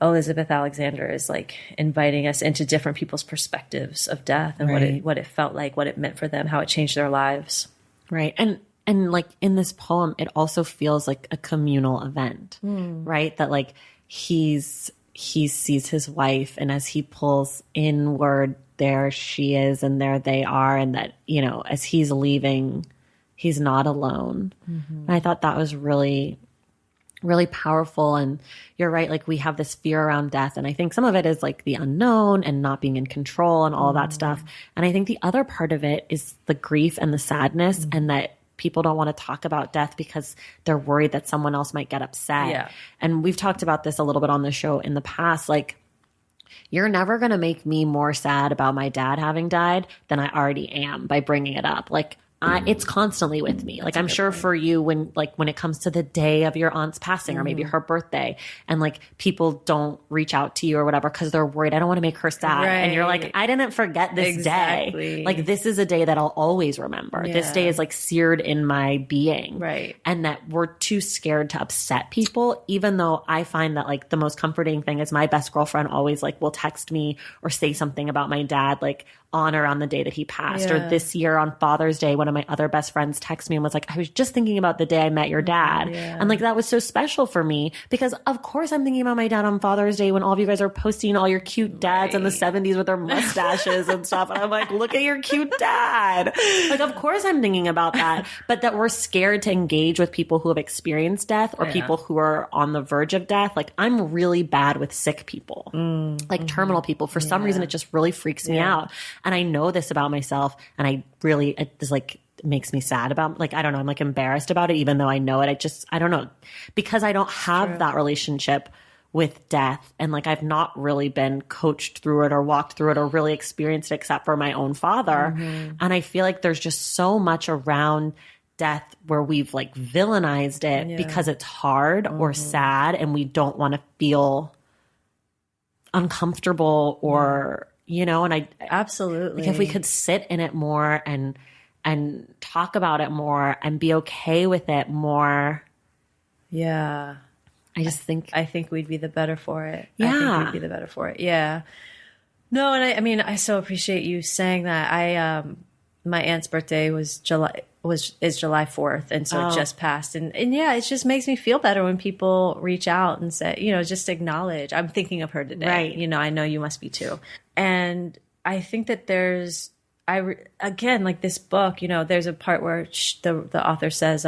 Elizabeth Alexander is like inviting us into different people's perspectives of death and what it felt like, what it meant for them, how it changed their lives. Right. And like in this poem, it also feels like a communal event, right? That like he sees his wife, and as he pulls inward, there she is and there they are. And that, you know, as he's leaving, he's not alone. And I thought that was really, really powerful. And you're right. Like we have this fear around death. And I think some of it is like the unknown and not being in control and all that stuff. And I think the other part of it is the grief and the sadness and that people don't want to talk about death because they're worried that someone else might get upset. Yeah. And we've talked about this a little bit on the show in the past. Like, you're never going to make me more sad about my dad having died than I already am by bringing it up. Like, it's constantly with me. Like, I'm sure for you, when it comes to the day of your aunt's passing or maybe her birthday, and like people don't reach out to you or whatever because they're worried, I don't want to make her sad. Right. And you're like, I didn't forget this day. Like, this is a day that I'll always remember. Yeah. This day is like seared in my being. Right. And that we're too scared to upset people, even though I find that like the most comforting thing is my best girlfriend always like will text me or say something about my dad like honor on the day that he passed. Or Yeah. this year on Father's Day, one of my other best friends texted me and was like, I was just thinking about the day I met your dad. Yeah. And like, that was so special for me because of course I'm thinking about my dad on Father's Day when all of you guys are posting all your cute dads in the 70s with their mustaches and stuff. And I'm like, look at your cute dad. Like, of course I'm thinking about that, but that we're scared to engage with people who have experienced death or people who are on the verge of death. Like, I'm really bad with sick people, like terminal people. For some reason, it just really freaks me out. And I know this about myself, and it just like makes me sad about, like, I don't know, I'm like embarrassed about it, even though I know it. I don't know, because I don't have that relationship with death. And like, I've not really been coached through it or walked through it or really experienced it except for my own father. And I feel like there's just so much around death where we've like villainized it because it's hard or sad and we don't want to feel uncomfortable or, you know, and Absolutely. like if we could sit in it more and talk about it more and be okay with it more. Yeah. I think we'd be the better for it. Yeah. I think we'd be the better for it. Yeah. No, and I mean, I so appreciate you saying that. My aunt's birthday is July 4th, and so it just passed. And yeah, it just makes me feel better when people reach out and say, you know, just acknowledge, I'm thinking of her today. Right. You know, I know you must be too. And I think that again, like this book, you know, there's a part where the author says,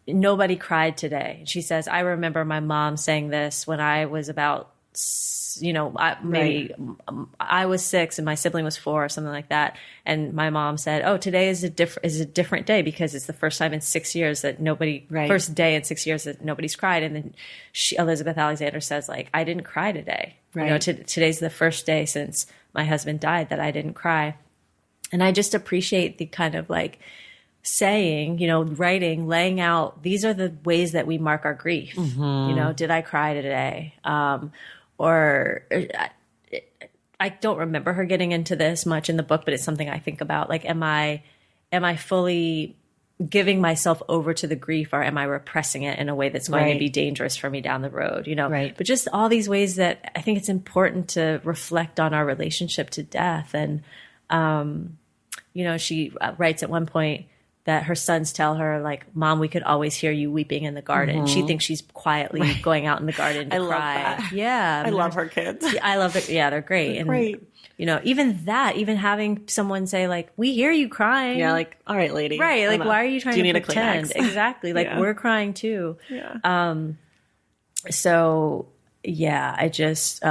nobody cried today. She says, I remember my mom saying this when I was about, you know, I was 6 and my sibling was 4 or something like that. And my mom said, oh, today is a different day because it's the first time in 6 years that first day in 6 years that nobody's cried. And then Elizabeth Alexander says, like, I didn't cry today. Right. You know, today's the first day since my husband died that I didn't cry. And I just appreciate the kind of like saying, you know, writing, laying out, these are the ways that we mark our grief. You know, did I cry today? Or I don't remember her getting into this much in the book, but it's something I think about. Like, am I fully giving myself over to the grief, or am I repressing it in a way that's going to be dangerous for me down the road? You know, but just all these ways that I think it's important to reflect on our relationship to death. And, you know, she writes at one point that her sons tell her, like, Mom, we could always hear you weeping in the garden. She thinks she's quietly going out in the garden to cry. Love that. Yeah. I love her kids. I love it. Yeah, they're great. Great. You know, even having someone say, like, we hear you crying. Yeah, like, all right, lady. Right. Like, why are you trying to pretend? Exactly. Like, we're crying too. Yeah. So, yeah, I just...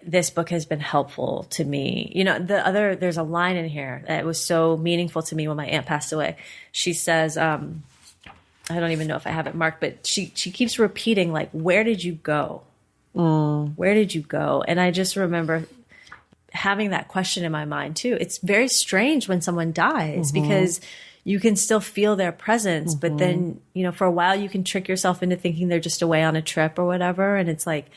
this book has been helpful to me. You know, there's a line in here that was so meaningful to me when my aunt passed away. She says, I don't even know if I have it marked, but she keeps repeating, like, where did you go? Where did you go? And I just remember having that question in my mind too. It's very strange when someone dies because you can still feel their presence, but then, you know, for a while you can trick yourself into thinking they're just away on a trip or whatever. And it's like,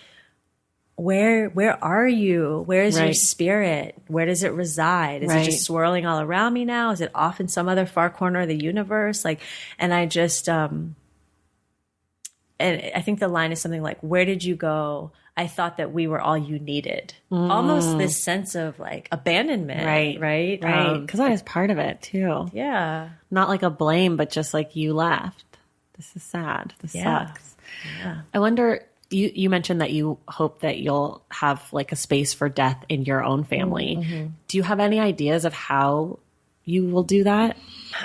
where are you? Where is your spirit? Where does it reside? Is it just swirling all around me now? Is it off in some other far corner of the universe? Like, and I just, and I think the line is something like, where did you go? I thought that we were all you needed. Almost this sense of like abandonment. Right. Because I was part of it too. Yeah. Not like a blame, but just like, you left. This is sad. This sucks. Yeah. I wonder, you mentioned that you hope that you'll have like a space for death in your own family. Do you have any ideas of how you will do that?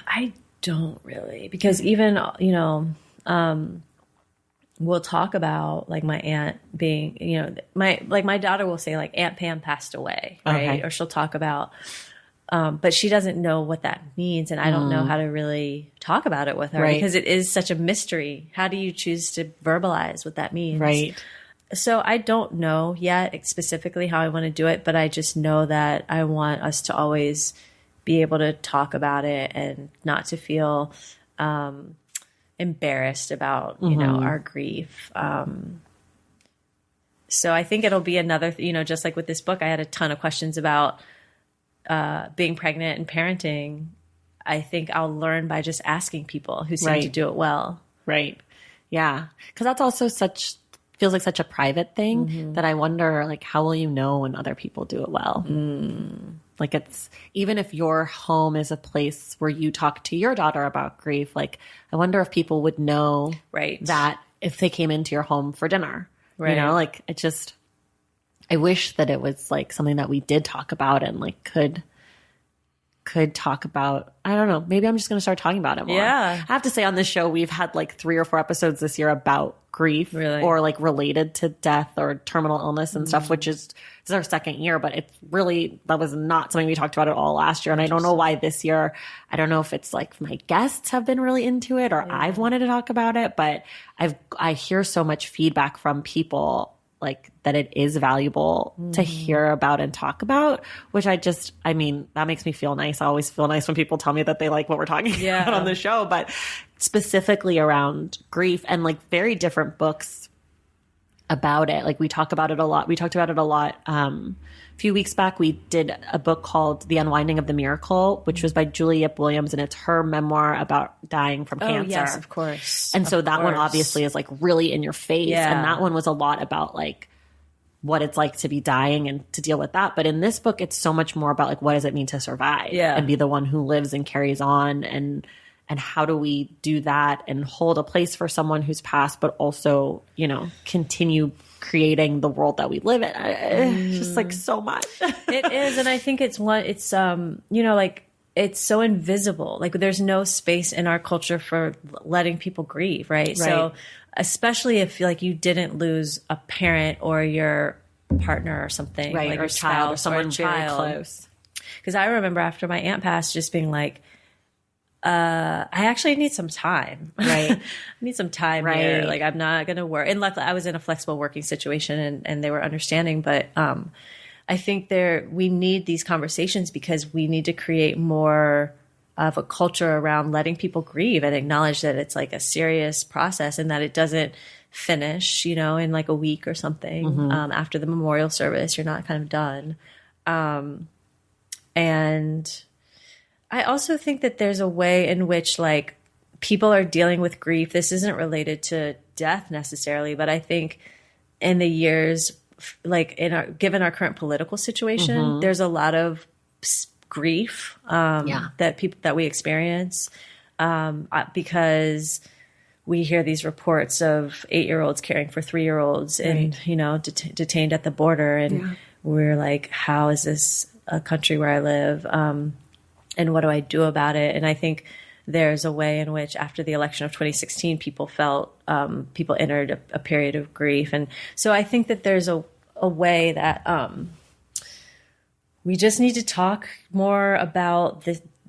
I don't really, because even, you know, we'll talk about like my aunt being, you know, my daughter will say like Aunt Pam passed away, right? Or she'll talk about, but she doesn't know what that means. And I don't know how to really talk about it with her because it is such a mystery. How do you choose to verbalize what that means? Right. So I don't know yet specifically how I want to do it, but I just know that I want us to always be able to talk about it and not to feel, embarrassed about, you know, our grief. So I think it'll be another, you know, just like with this book, I had a ton of questions about being pregnant and parenting. I think I'll learn by just asking people who seem to do it well. Right. Yeah. Because that's also such feels like such a private thing that I wonder, like, how will you know when other people do it well? Like, it's, even if your home is a place where you talk to your daughter about grief, like, I wonder if people would know that if they came into your home for dinner, you know, like, it just, I wish that it was like something that we did talk about and like could talk about. I don't know. Maybe I'm just going to start talking about it more. Yeah. I have to say, on this show, we've had like 3 or 4 episodes this year about grief or like related to death or terminal illness and stuff, which is our 2nd year, but it's really, that was not something we talked about at all last year. And I don't know why this year, I don't know if it's like my guests have been really into it or I've wanted to talk about it, but I hear so much feedback from people like that it is valuable to hear about and talk about, which I mean, that makes me feel nice. I always feel nice when people tell me that they like what we're talking about on the show, but specifically around grief and like very different books about it. Like we talk about it a lot. We talked about it a lot. A few weeks back, we did a book called The Unwinding of the Miracle, which was by Julie Yip Williams, and it's her memoir about dying from cancer. Yes, of course. And so that one obviously is like really in your face. Yeah. And that one was a lot about like what it's like to be dying and to deal with that. But in this book, it's so much more about like, what does it mean to survive and be the one who lives and carries on, and how do we do that and hold a place for someone who's passed, but also, you know, continue creating the world that we live in. It's just like so much. It is. And I think it's you know, like it's so invisible. Like there's no space in our culture for letting people grieve. Right. So especially if like you didn't lose a parent or your partner or something, like or your child or someone very child. close. Because I remember after my aunt passed, just being like, I actually need some time. Right. I need some time here. Like I'm not going to work. And luckily I was in a flexible working situation and they were understanding. But I think we need these conversations because we need to create more of a culture around letting people grieve and acknowledge that it's like a serious process and that it doesn't finish, you know, in like a week or something. After the memorial service, you're not kind of done. And I also think that there's a way in which like people are dealing with grief. This isn't related to death necessarily, but I think in the years, like given our current political situation, there's a lot of grief that we experience because we hear these reports of 8-year-olds caring for 3-year-olds and, you know, detained at the border. And we're like, how is this a country where I live? And what do I do about it? And I think there's a way in which after the election of 2016, people entered a period of grief. And so I think that there's a way that we just need to talk more about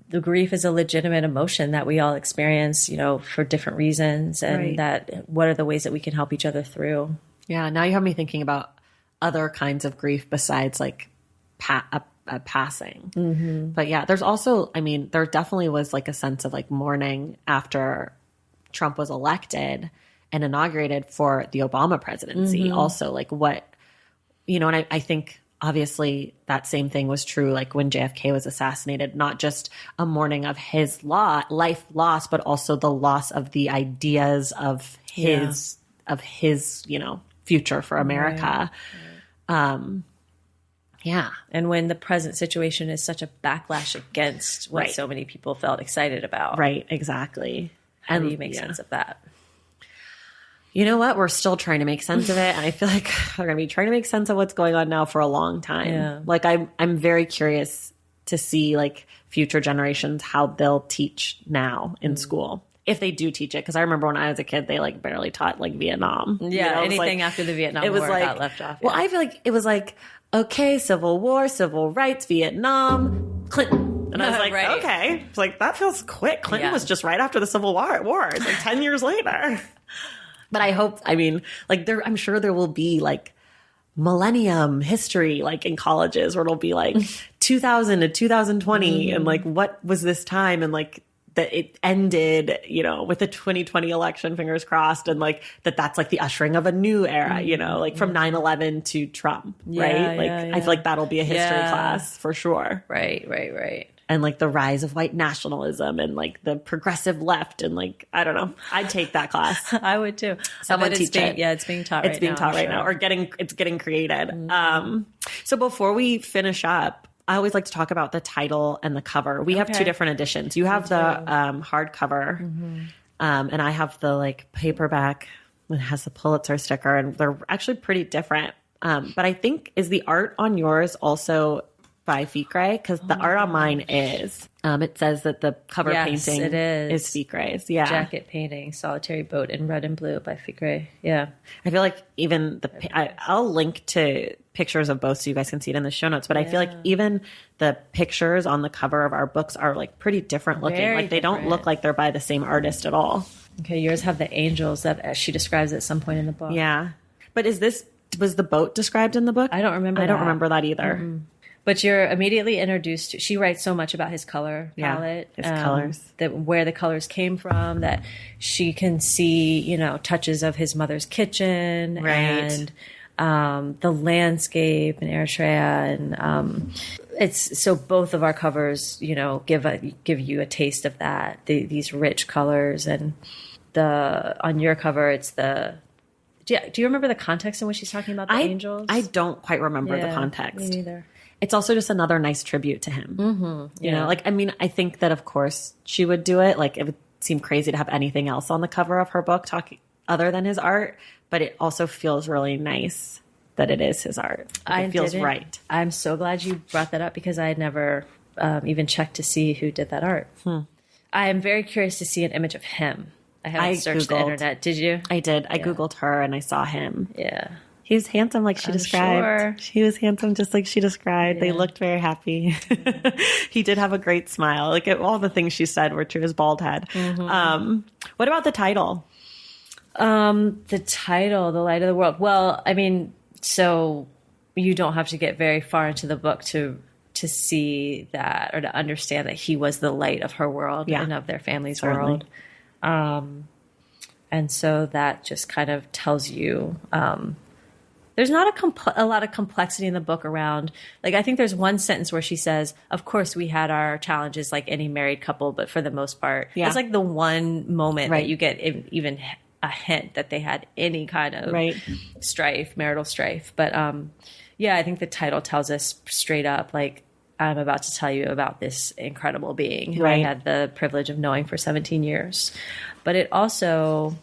the grief as a legitimate emotion that we all experience, you know, for different reasons, and that what are the ways that we can help each other through. Yeah. Now you have me thinking about other kinds of grief besides like passing. But yeah, there's also, I mean, there definitely was like a sense of like mourning after Trump was elected and inaugurated for the Obama presidency. Also like what, you know, and I think obviously that same thing was true like when JFK was assassinated, not just a mourning of his life loss, but also the loss of the ideas of his, you know, future for America. Yeah. And when the present situation is such a backlash against what so many people felt excited about. Right. Exactly. How do you make sense of that? You know what? We're still trying to make sense of it. And I feel like we're going to be trying to make sense of what's going on now for a long time. Yeah. Like I'm very curious to see like future generations, how they'll teach now in school. If they do teach it. Because I remember when I was a kid, they like barely taught like Vietnam. Yeah. You know? Anything like, after the Vietnam War got left off. Well, I feel like it was like, okay, Civil War, civil rights, Vietnam, Clinton. And I was like, okay. It's like, that feels quick. Clinton was just right after the Civil War. It's like 10 years later. But I hope, I mean, like I'm sure there will be like millennium history, like in colleges where it'll be like 2000 to 2020 and like, what was this time? And like that it ended, you know, with the 2020 election, fingers crossed. And like that's like the ushering of a new era, you know, like from 9/11 to Trump, right? I feel like that'll be a history class for sure. Right. and like the rise of white nationalism and like the progressive left and like, I don't know. I'd take that class. I would too. Someone teach it. Yeah, it's being taught. It's being taught right now, or it's getting created. So before we finish up, I always like to talk about the title and the cover. We have two different editions. You have the hardcover, and I have the like paperback. It has the Pulitzer sticker, and they're actually pretty different. But I think, is the art on yours also by Ficre? Because the art on mine is. It says that the cover painting is Ficre's. Yeah. Jacket painting, solitary boat in red and blue by Ficre. Yeah. I feel like even I'll link to pictures of both so you guys can see it in the show notes. But I feel like even the pictures on the cover of our books are like pretty different looking. Very like they don't look like they're by the same artist at all. Okay. Yours have the angels that she describes at some point in the book. Yeah. But was the boat described in the book? I don't remember I don't remember that either. Mm-hmm. But you're immediately introduced to, she writes so much about his color palette. His colors. Where the colors came from, that she can see, you know, touches of his mother's kitchen and the landscape in Eritrea. And it's, so both of our covers, you know, give you a taste of that, these rich colors. And on your cover, it's do you remember the context in which she's talking about the angels? I don't quite remember the context. Me neither. It's also just another nice tribute to him. You know, like, I mean, I think that of course she would do it. Like, it would seem crazy to have anything else on the cover of her book other than his art, but it also feels really nice that it is his art. It feels right. I'm so glad you brought that up because I had never even checked to see who did that art. I am very curious to see an image of him. I haven't searched the internet. Did you? I did. I Googled her and I saw him. Yeah. He was handsome like she described. He was handsome just like she described. They looked very happy. He did have a great smile. Like, all the things she said were true. His bald head. What about the title? The title, The Light of the World. Well, I mean, so you don't have to get very far into the book to see that, or to understand that he was the light of her world and of their family's world. And so that just kind of tells you, there's not a lot of complexity in the book around, like, I think there's one sentence where she says, of course we had our challenges like any married couple, but for the most part, it's like the one moment that you get even a hint that they had any kind of marital strife. But, I think the title tells us straight up, like, I'm about to tell you about this incredible being who I had the privilege of knowing for 17 years. But it also...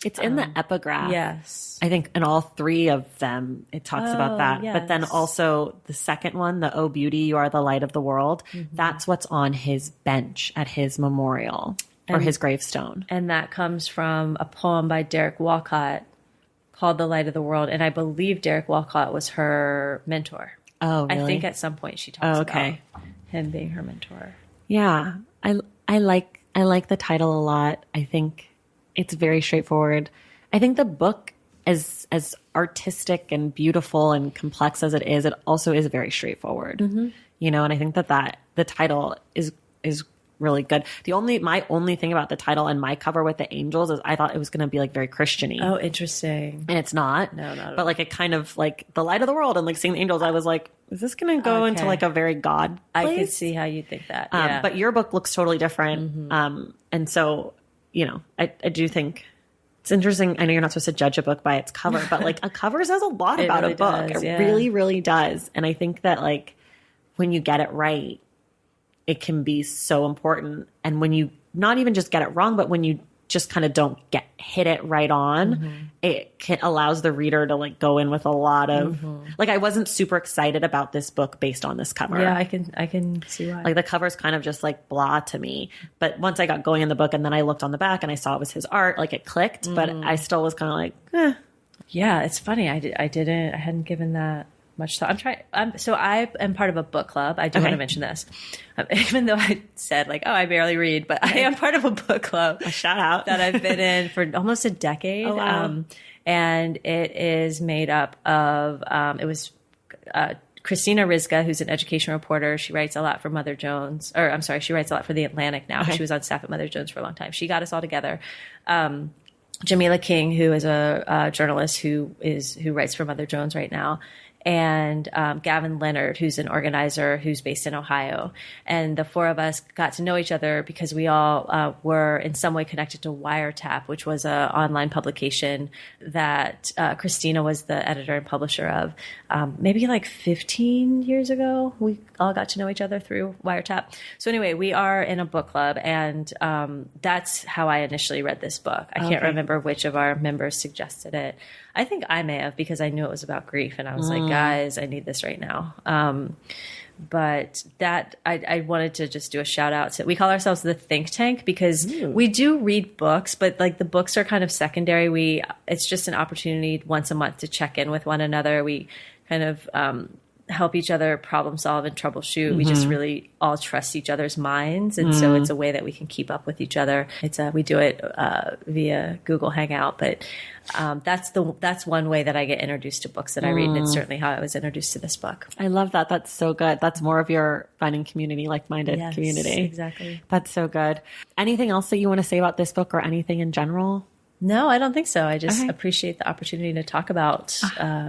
It's in the epigraph. Yes. I think in all three of them, it talks about that. Yes. But then also the second one, the "Oh Beauty, You Are the Light of the World," that's what's on his bench at his memorial or his gravestone. And that comes from a poem by Derek Walcott called "The Light of the World." And I believe Derek Walcott was her mentor. Oh, really? I think at some point she talks about him being her mentor. Yeah. I like the title a lot. I think it's very straightforward. I think the book, as artistic and beautiful and complex as it also is very straightforward. You know, and I think that the title is really good. My only thing about the title and my cover with the angels is I thought it was going to be like very Christian-y. Oh, interesting. And it's not. No, not at all. But like, it kind of like the light of the world and like seeing the angels, I was like, is this going to go into like a very God place? I could see how you think that. Yeah. But your book looks totally different. And so, you know, I do think it's interesting. I know you're not supposed to judge a book by its cover, but like a cover says a lot about really a book. Does, it really, really does. And I think that like when you get it right, it can be so important. And when you not even just get it wrong, but when you just kind of don't hit it right on, it allows the reader to like go in with a lot of like, I wasn't super excited about this book based on this cover. Yeah, I can see why. Like the cover's kind of just like blah to me. But once I got going in the book and then I looked on the back and I saw it was his art, like it clicked, but I still was kind of like, eh. Yeah, it's funny. I hadn't given that much thought. So I am part of a book club. I do want to mention this. Even though I said like, oh, I barely read, but I am part of a book club. A shout out. That I've been in for almost a decade. Oh, wow. And it is made up of, it was Christina Rizka, who's an education reporter. She writes a lot for Mother Jones, she writes a lot for The Atlantic now. She was on staff at Mother Jones for a long time. She got us all together. Jamila King, who is a journalist who writes for Mother Jones right now. and Gavin Leonard, who's an organizer who's based in Ohio. And the four of us got to know each other because we all were in some way connected to Wiretap, which was an online publication that Christina was the editor and publisher of. Maybe like 15 years ago, we all got to know each other through Wiretap. So anyway, we are in a book club, and that's how I initially read this book. I can't remember which of our members suggested it. I think I may have, because I knew it was about grief, and I was like, guys, I need this right now. But that I wanted to just do a shout out to, we call ourselves the think tank because we do read books, but like the books are kind of secondary. It's just an opportunity once a month to check in with one another. We kind of help each other problem solve and troubleshoot. We just really all trust each other's minds. And so it's a way that we can keep up with each other. We do it via Google Hangout, but that's one way that I get introduced to books that I read. And it's certainly how I was introduced to this book. I love that. That's so good. That's more of your finding community, like-minded community. Exactly. That's so good. Anything else that you want to say about this book or anything in general? No, I don't think so. I just appreciate the opportunity to talk about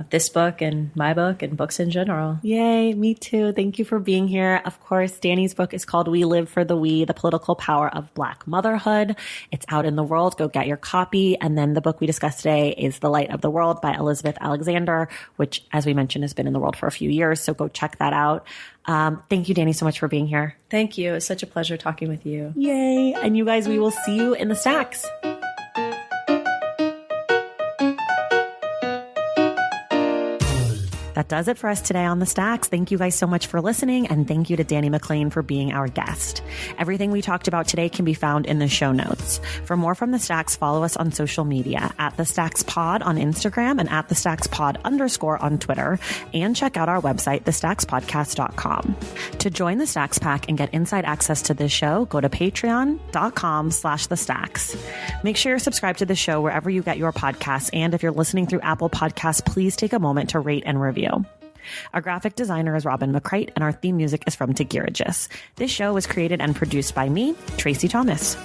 this book and my book and books in general. Yay, me too. Thank you for being here. Of course, Dani's book is called We Live for the We, The Political Power of Black Motherhood. It's out in the world. Go get your copy. And then the book we discussed today is The Light of the World by Elizabeth Alexander, which, as we mentioned, has been in the world for a few years. So go check that out. Thank you, Dani, so much for being here. Thank you. It's such a pleasure talking with you. Yay. And you guys, we will see you in the stacks. That does it for us today on The Stacks. Thank you guys so much for listening, and thank you to Dani McClain for being our guest. Everything we talked about today can be found in the show notes. For more from The Stacks, follow us on social media at The Stacks Pod on Instagram and at The Stacks Pod _ on Twitter, and check out our website, thestackspodcast.com. To join the Stacks Pack and get inside access to this show, go to patreon.com/thestacks. Make sure you're subscribed to the show wherever you get your podcasts, and if you're listening through Apple Podcasts, please take a moment to rate and review. Our graphic designer is Robin McClain, and our theme music is from Tegirigis. This show was created and produced by me, Tracy Thomas.